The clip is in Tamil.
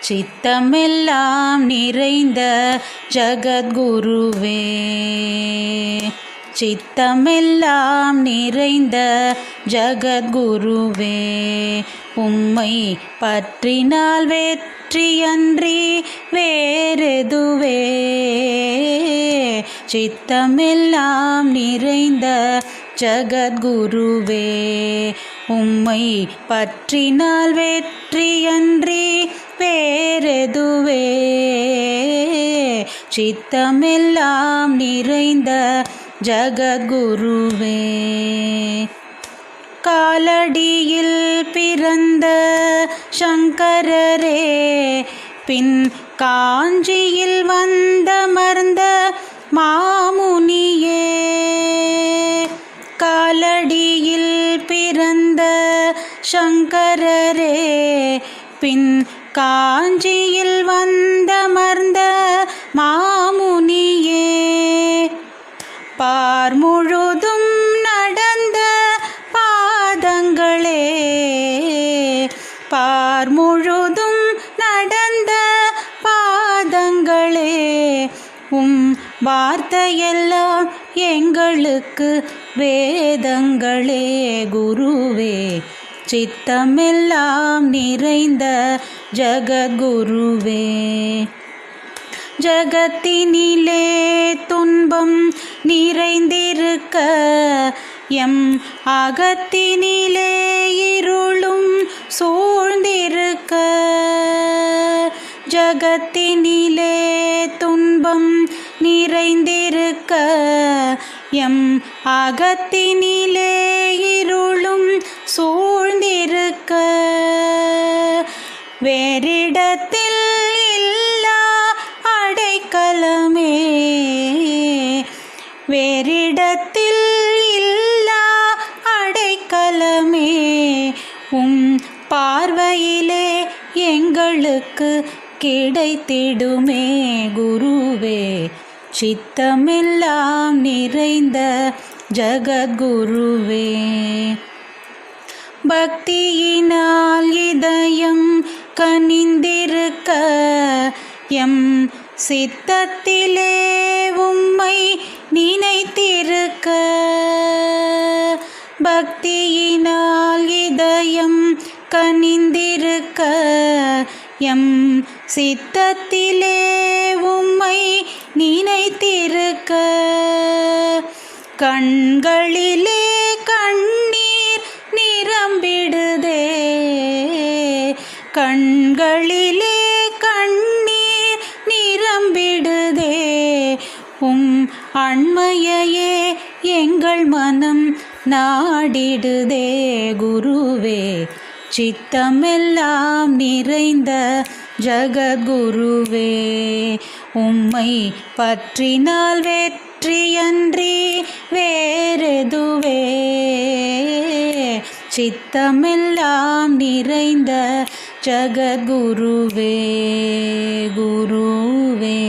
சித்தமெல்லாம் நிறைந்த ஜகத்குருவே. சித்தமெல்லாம் நிறைந்த ஜகத்குருவே, உம்மை பற்றினால் வெற்றியன்றி வேறெதுவே. சித்தமெல்லாம் நிறைந்த ஜகத்குருவே, உம்மை பற்றினால் வெற்றியன்றி வேறெதுவே. சித்தமெல்லாம் நிறைந்த ஜகத்குருவே. காலடியில் பிறந்த சங்கரரே, பின் காஞ்சியில் வந்தமர்ந்த மாமுனியே. காலடியில் பிறந்த சங்கரரே, பின் காஞ்சியில் வந்தமர்ந்த மாமுனியே. பார் முழுதும் நடந்த பாதங்களே, பார் முழுதும் நடந்த பாதங்களே, வார்த்தையெல்லாம் எங்களுக்கு வேதங்களே. குருவே, சித்தமெல்லாம் நிறைந்த ஜகத்குருவே. ஜகத்தினிலே துன்பம் நிறைந்திருக்க, எம் அகத்தினிலே இருளும் சூழ்ந்திருக்க. ஜகத்தினிலே துன்பம் நிறைந்திருக்க, எம் அகத்தினிலே இருளும் சூழ்ந்திருக்க. வேறிடத்தில் இல்லா அடைக்கலமே, வேறிடத்தில் இல்லா அடைக்கலமே. பார்வையிலே எங்களுக்கு கிடைத்திடுமே. குருவே, சித்தமெல்லாம் நிறைந்த ஜகத்குருவே. பக்தியினால் இதயம் கனிந்திருக்க, எம் சித்தத்திலே உம்மை நினைத்திருக்க. பக்தியினால் இதயம் கனிந்திருக்க, எம் சித்தத்திலே உம்மை நினைத்திருக்க. கண்களிலே கண்ணீர் நிரம்பிடுதே, கண்களிலே கண்ணீர் நிரம்பிடுதே. அண்மையையே எங்கள் மனம் நாடிடுதே. குருவே, சித்தமெல்லாம் நிறைந்த ஜகத்குருவே, உம்மை பற்றினால் வெற்றியன்றி வேறெதுவே. சித்தமெல்லாம் நிறைந்த ஜகத்குருவே. குருவே,